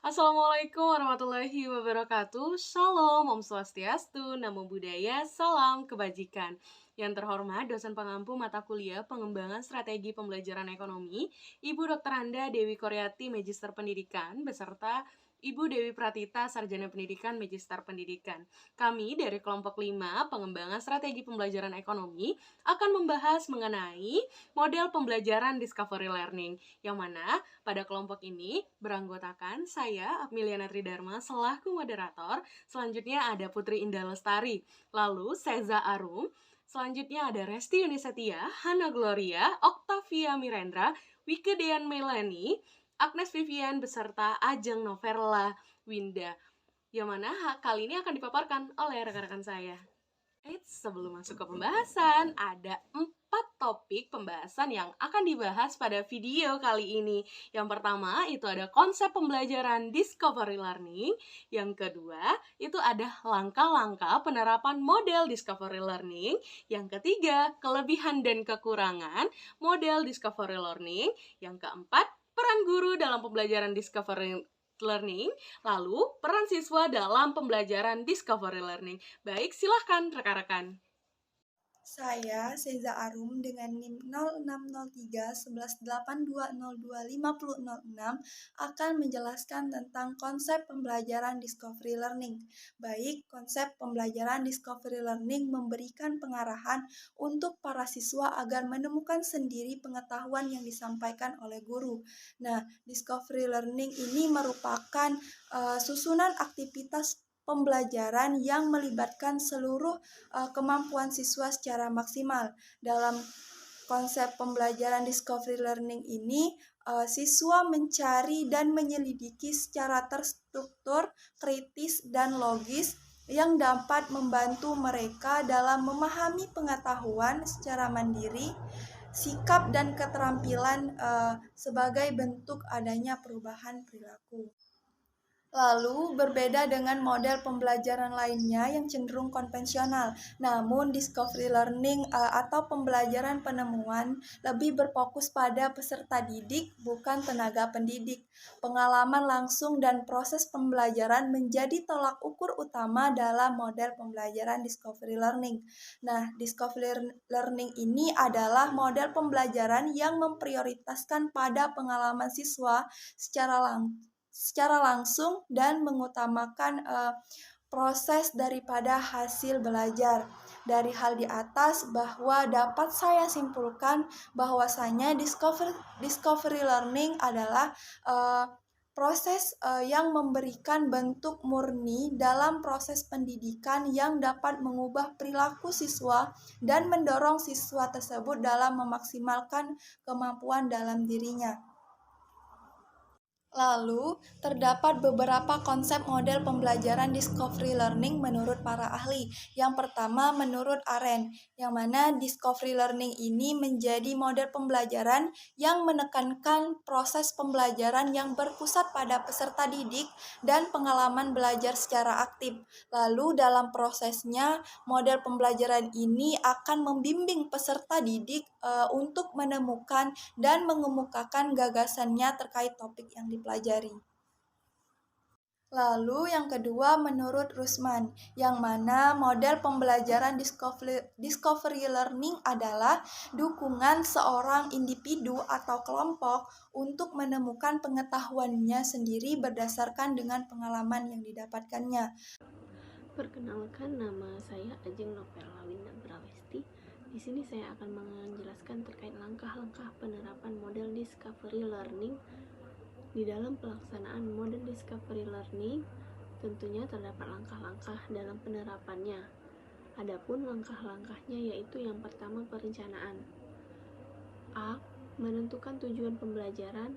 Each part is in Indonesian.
Assalamualaikum warahmatullahi wabarakatuh. Shalom, Om Swastiastu, Namo Buddhaya, salam kebajikan. Yang terhormat dosen pengampu mata kuliah pengembangan strategi pembelajaran ekonomi, Ibu Dr. Anda Dewi Koryati, Magister Pendidikan, beserta Ibu Dewi Pratita, Sarjana Pendidikan, Magister Pendidikan. Kami dari kelompok 5 pengembangan strategi pembelajaran ekonomi akan membahas mengenai model pembelajaran discovery learning, yang mana pada kelompok ini beranggotakan saya, Apmiliana Tridharma, selaku moderator. Selanjutnya ada Putri Indah Lestari, lalu Seza Arum, selanjutnya ada Resti Yunisetia, Hana Gloria, Octavia Mirendra, Wike Dean Melani, Agnes Vivian, beserta Ajeng Noverla Winda, yang mana kali ini akan dipaparkan oleh rekan-rekan saya. Sebelum masuk ke pembahasan, ada 4 topik pembahasan yang akan dibahas pada video kali ini. Yang pertama, itu ada konsep pembelajaran discovery learning. Yang kedua, itu ada langkah-langkah penerapan model discovery learning. Yang ketiga, kelebihan dan kekurangan model discovery learning. Yang keempat, peran guru dalam pembelajaran discovery learning, lalu peran siswa dalam pembelajaran discovery learning. Baik, silahkan rekan-rekan. Saya, Seza Arum, dengan NIM 06031182025006 akan menjelaskan tentang konsep pembelajaran discovery learning. Baik, konsep pembelajaran discovery learning memberikan pengarahan untuk para siswa agar menemukan sendiri pengetahuan yang disampaikan oleh guru. Nah, discovery learning ini merupakan susunan aktivitas pembelajaran yang melibatkan seluruh kemampuan siswa secara maksimal. Dalam konsep pembelajaran discovery learning ini, siswa mencari dan menyelidiki secara terstruktur, kritis, dan logis yang dapat membantu mereka dalam memahami pengetahuan secara mandiri, sikap dan keterampilan sebagai bentuk adanya perubahan perilaku. Lalu berbeda dengan model pembelajaran lainnya yang cenderung konvensional. Namun discovery learning atau pembelajaran penemuan lebih berfokus pada peserta didik, bukan tenaga pendidik. Pengalaman langsung dan proses pembelajaran menjadi tolak ukur utama dalam model pembelajaran discovery learning. Nah, discovery learning ini adalah model pembelajaran yang memprioritaskan pada pengalaman siswa secara langsung dan mengutamakan proses daripada hasil belajar. Dari hal di atas bahwa dapat saya simpulkan bahwasanya discovery learning adalah proses yang memberikan bentuk murni dalam proses pendidikan yang dapat mengubah perilaku siswa dan mendorong siswa tersebut dalam memaksimalkan kemampuan dalam dirinya. Lalu, terdapat beberapa konsep model pembelajaran discovery learning menurut para ahli. Yang pertama, menurut Arendt, yang mana discovery learning ini menjadi model pembelajaran yang menekankan proses pembelajaran yang berpusat pada peserta didik dan pengalaman belajar secara aktif. Lalu, dalam prosesnya, model pembelajaran ini akan membimbing peserta didik untuk menemukan dan mengemukakan gagasannya terkait topik yang dipelajari. Lalu yang kedua menurut Rusman, yang mana model pembelajaran discovery learning adalah dukungan seorang individu atau kelompok untuk menemukan pengetahuannya sendiri berdasarkan dengan pengalaman yang didapatkannya. Perkenalkan, nama saya Ajeng Noverla Winda Brawesti. Di sini saya akan menjelaskan terkait langkah-langkah penerapan model discovery learning. Di dalam pelaksanaan model discovery learning, tentunya terdapat langkah-langkah dalam penerapannya. Adapun langkah-langkahnya yaitu yang pertama perencanaan. A. Menentukan tujuan pembelajaran.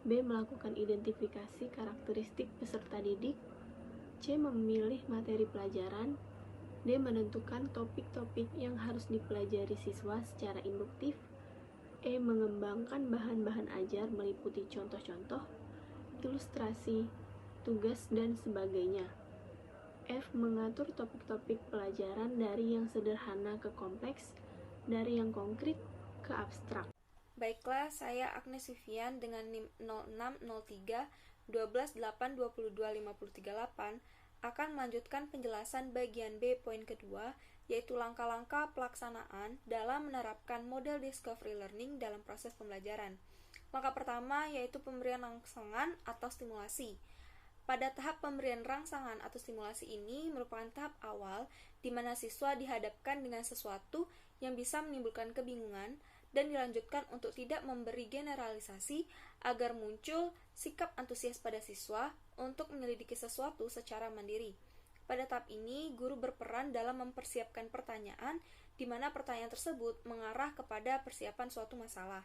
B. Melakukan identifikasi karakteristik peserta didik. C. Memilih materi pelajaran. D. Menentukan topik-topik yang harus dipelajari siswa secara induktif. E. Mengembangkan bahan-bahan ajar meliputi contoh-contoh, ilustrasi, tugas, dan sebagainya. F. Mengatur topik-topik pelajaran dari yang sederhana ke kompleks, dari yang konkret ke abstrak. Baiklah, saya Agnes Vivian dengan NIM 0603 12.8.22.53.8 akan melanjutkan penjelasan bagian B poin kedua, yaitu langkah-langkah pelaksanaan dalam menerapkan model discovery learning dalam proses pembelajaran. Langkah pertama yaitu pemberian rangsangan atau stimulasi. Pada tahap pemberian rangsangan atau stimulasi ini merupakan tahap awal di mana siswa dihadapkan dengan sesuatu yang bisa menimbulkan kebingungan dan dilanjutkan untuk tidak memberi generalisasi agar muncul sikap antusias pada siswa untuk menyelidiki sesuatu secara mandiri. Pada tahap ini, guru berperan dalam mempersiapkan pertanyaan di mana pertanyaan tersebut mengarah kepada persiapan suatu masalah.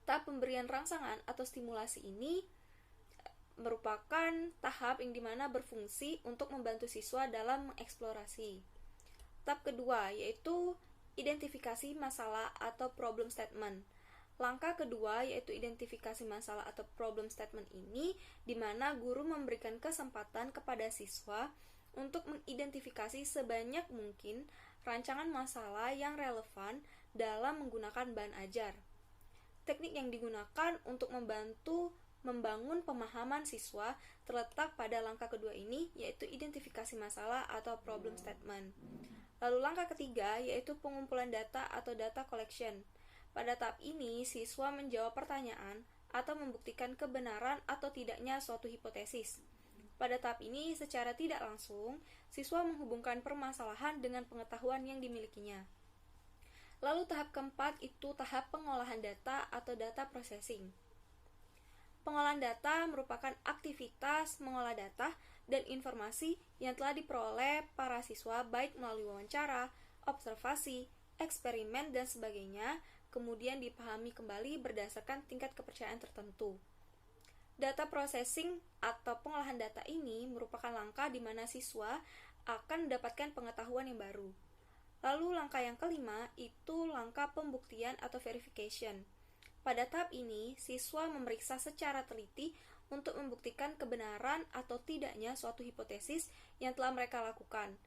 Tahap pemberian rangsangan atau stimulasi ini merupakan tahap yang dimana berfungsi untuk membantu siswa dalam mengeksplorasi. Tahap kedua yaitu identifikasi masalah atau problem statement. Langkah kedua yaitu identifikasi masalah atau problem statement ini dimana guru memberikan kesempatan kepada siswa untuk mengidentifikasi sebanyak mungkin rancangan masalah yang relevan dalam menggunakan bahan ajar. Teknik yang digunakan untuk membantu membangun pemahaman siswa terletak pada langkah kedua ini, yaitu identifikasi masalah atau problem statement. Lalu langkah ketiga yaitu pengumpulan data atau data collection. Pada tahap ini, siswa menjawab pertanyaan atau membuktikan kebenaran atau tidaknya suatu hipotesis. Pada tahap ini, secara tidak langsung, siswa menghubungkan permasalahan dengan pengetahuan yang dimilikinya. Lalu tahap keempat itu tahap pengolahan data atau data processing. Pengolahan data merupakan aktivitas mengolah data dan informasi yang telah diperoleh para siswa baik melalui wawancara, observasi, eksperimen, dan sebagainya, kemudian dipahami kembali berdasarkan tingkat kepercayaan tertentu. Data processing atau pengolahan data ini merupakan langkah di mana siswa akan mendapatkan pengetahuan yang baru. Lalu langkah yang kelima itu langkah pembuktian atau verification. Pada tahap ini, siswa memeriksa secara teliti untuk membuktikan kebenaran atau tidaknya suatu hipotesis yang telah mereka lakukan,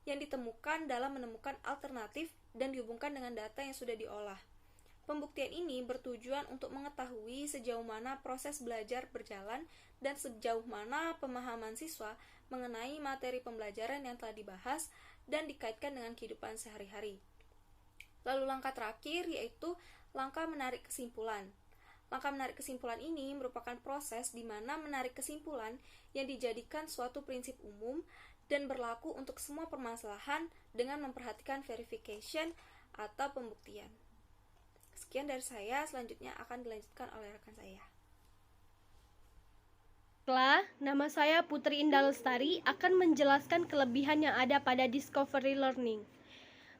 yang ditemukan dalam menemukan alternatif dan dihubungkan dengan data yang sudah diolah. Pembuktian ini bertujuan untuk mengetahui sejauh mana proses belajar berjalan dan sejauh mana pemahaman siswa mengenai materi pembelajaran yang telah dibahas dan dikaitkan dengan kehidupan sehari-hari. Lalu langkah terakhir yaitu langkah menarik kesimpulan. Langkah menarik kesimpulan ini merupakan proses di mana menarik kesimpulan yang dijadikan suatu prinsip umum dan berlaku untuk semua permasalahan dengan memperhatikan verification atau pembuktian. Sekian dari saya, selanjutnya akan dilanjutkan oleh rekan saya. Nama saya Putri Indah Lestari akan menjelaskan kelebihan yang ada pada Discovery Learning.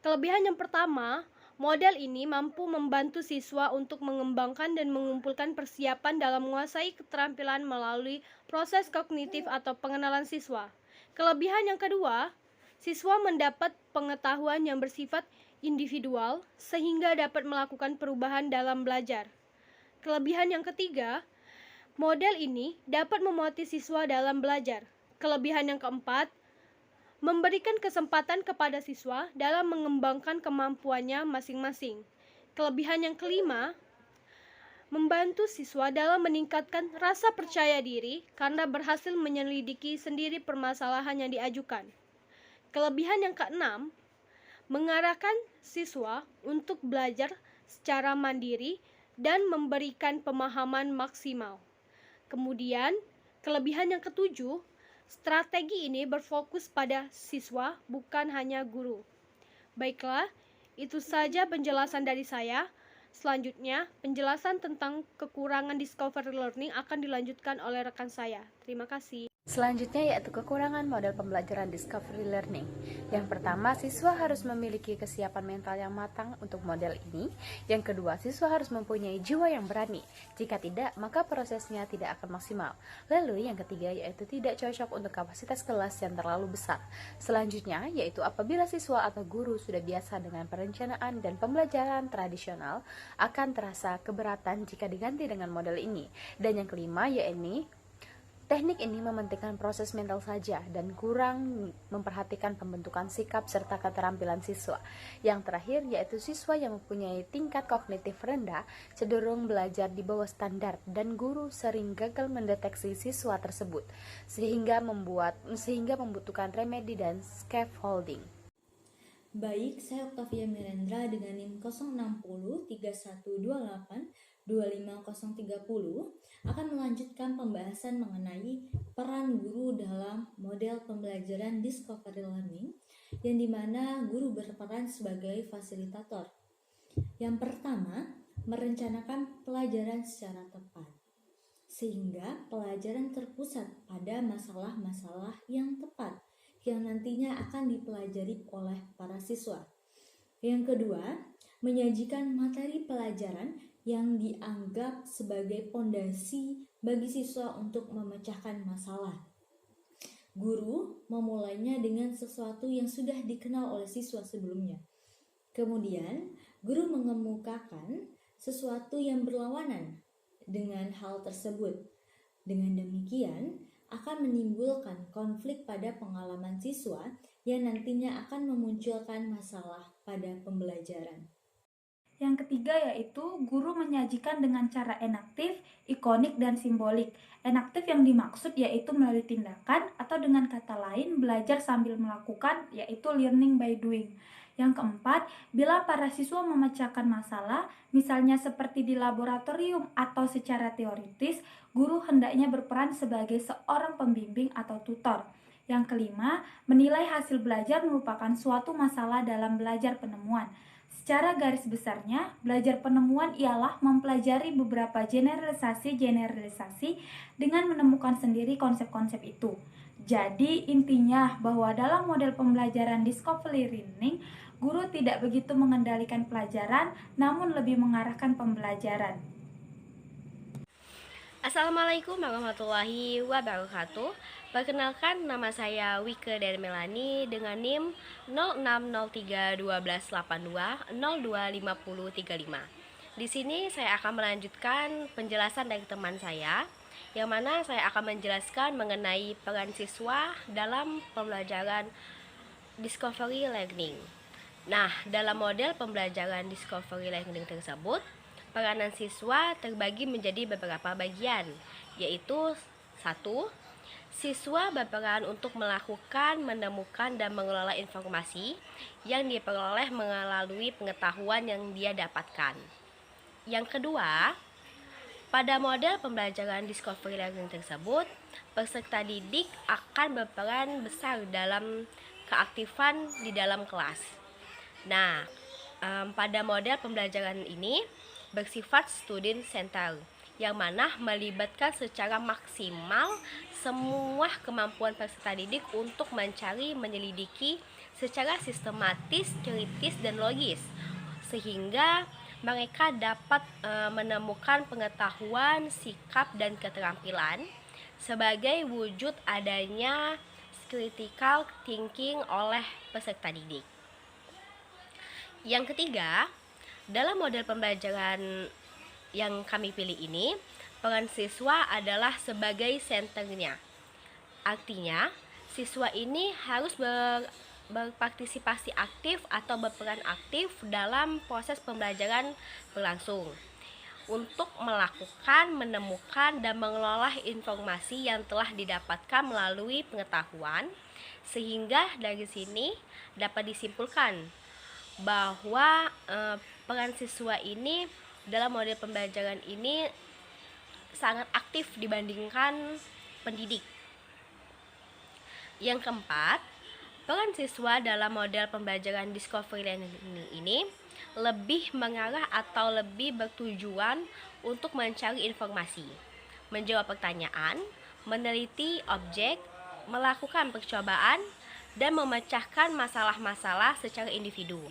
Kelebihan yang pertama, model ini mampu membantu siswa untuk mengembangkan dan mengumpulkan persiapan dalam menguasai keterampilan melalui proses kognitif atau pengenalan siswa. Kelebihan yang kedua, siswa mendapat pengetahuan yang bersifat individual sehingga dapat melakukan perubahan dalam belajar. Kelebihan yang ketiga, model ini dapat memotivasi siswa dalam belajar. Kelebihan yang keempat, memberikan kesempatan kepada siswa dalam mengembangkan kemampuannya masing-masing. Kelebihan yang kelima, membantu siswa dalam meningkatkan rasa percaya diri karena berhasil menyelidiki sendiri permasalahan yang diajukan. Kelebihan yang keenam, mengarahkan siswa untuk belajar secara mandiri dan memberikan pemahaman maksimal. Kemudian, kelebihan yang ketujuh, strategi ini berfokus pada siswa, bukan hanya guru. Baiklah, itu saja penjelasan dari saya. Selanjutnya, penjelasan tentang kekurangan Discovery Learning akan dilanjutkan oleh rekan saya. Terima kasih. Selanjutnya yaitu kekurangan model pembelajaran Discovery Learning. Yang pertama, siswa harus memiliki kesiapan mental yang matang untuk model ini. Yang kedua, siswa harus mempunyai jiwa yang berani. Jika tidak, maka prosesnya tidak akan maksimal. Lalu yang ketiga yaitu tidak cocok untuk kapasitas kelas yang terlalu besar. Selanjutnya yaitu apabila siswa atau guru sudah biasa dengan perencanaan dan pembelajaran tradisional, akan terasa keberatan jika diganti dengan model ini. Dan yang kelima yaitu Teknik ini mementingkan proses mental saja dan kurang memperhatikan pembentukan sikap serta keterampilan siswa. Yang terakhir yaitu siswa yang mempunyai tingkat kognitif rendah cenderung belajar di bawah standar dan guru sering gagal mendeteksi siswa tersebut sehingga membutuhkan remedi dan scaffolding. Baik, saya Octavia Mirendra dengan NIM 060 3128 25030 akan melanjutkan pembahasan mengenai peran guru dalam model pembelajaran discovery learning yang dimana guru berperan sebagai fasilitator. Yang pertama, merencanakan pelajaran secara tepat sehingga pelajaran terpusat pada masalah-masalah yang tepat yang nantinya akan dipelajari oleh para siswa. Yang kedua, menyajikan materi pelajaran yang dianggap sebagai pondasi bagi siswa untuk memecahkan masalah. Guru memulainya dengan sesuatu yang sudah dikenal oleh siswa sebelumnya. Kemudian, guru mengemukakan sesuatu yang berlawanan dengan hal tersebut. Dengan demikian, akan menimbulkan konflik pada pengalaman siswa yang nantinya akan memunculkan masalah pada pembelajaran. Yang ketiga yaitu guru menyajikan dengan cara enaktif, ikonik, dan simbolik. Enaktif yang dimaksud yaitu melalui tindakan atau dengan kata lain belajar sambil melakukan yaitu learning by doing. Yang keempat, bila para siswa memecahkan masalah, misalnya seperti di laboratorium atau secara teoritis, guru hendaknya berperan sebagai seorang pembimbing atau tutor. Yang kelima, menilai hasil belajar merupakan suatu masalah dalam belajar penemuan. Secara garis besarnya, belajar penemuan ialah mempelajari beberapa generalisasi dengan menemukan sendiri konsep-konsep itu. Jadi intinya bahwa dalam model pembelajaran discovery learning, guru tidak begitu mengendalikan pelajaran, namun lebih mengarahkan pembelajaran. Assalamualaikum warahmatullahi wabarakatuh. Perkenalkan, nama saya Wike dari Melani dengan NIM 06031282025035. Di sini saya akan melanjutkan penjelasan dari teman saya, yang mana saya akan menjelaskan mengenai peran siswa dalam pembelajaran discovery learning. Nah, dalam model pembelajaran discovery learning tersebut, peranan siswa terbagi menjadi beberapa bagian, yaitu 1. Siswa berperan untuk melakukan, menemukan, dan mengelola informasi yang diperoleh melalui pengetahuan yang dia dapatkan. Yang kedua, pada model pembelajaran discovery learning tersebut, peserta didik akan berperan besar dalam keaktifan di dalam kelas. Nah, pada model pembelajaran ini bersifat student center, yang mana melibatkan secara maksimal semua kemampuan peserta didik untuk mencari, menyelidiki secara sistematis, kritis, dan logis, sehingga mereka dapat menemukan pengetahuan, sikap, dan keterampilan sebagai wujud adanya critical thinking oleh peserta didik. Yang ketiga, dalam model pembelajaran yang kami pilih ini, peran siswa adalah sebagai senternya. Artinya, siswa ini harus berpartisipasi aktif atau berperan aktif dalam proses pembelajaran berlangsung untuk melakukan, menemukan, dan mengelola informasi yang telah didapatkan melalui pengetahuan, sehingga dari sini dapat disimpulkan bahwa peran siswa ini dalam model pembelajaran ini sangat aktif dibandingkan pendidik. Yang keempat, peran siswa dalam model pembelajaran discovery learning ini lebih mengarah atau lebih bertujuan untuk mencari informasi, menjawab pertanyaan, meneliti objek, melakukan percobaan, dan memecahkan masalah-masalah secara individu,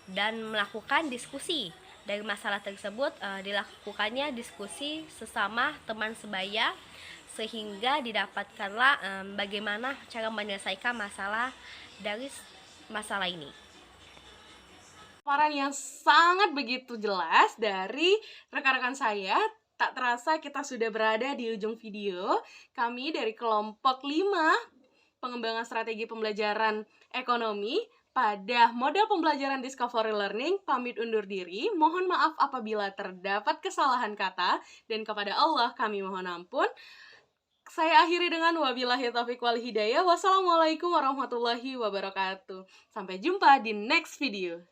dan melakukan diskusi. Dari masalah tersebut dilakukannya diskusi sesama teman sebaya, sehingga didapatkanlah bagaimana cara menyelesaikan masalah dari masalah ini. Paparan yang sangat begitu jelas dari rekan-rekan saya Tak terasa kita sudah berada di ujung video. Kami dari kelompok 5 pengembangan strategi pembelajaran ekonomi pada model pembelajaran Discovery Learning pamit undur diri. Mohon maaf apabila terdapat kesalahan kata, dan kepada Allah kami mohon ampun. Saya akhiri dengan wabillahi taufiq wal hidayah. Wassalamualaikum warahmatullahi wabarakatuh. Sampai jumpa di next video.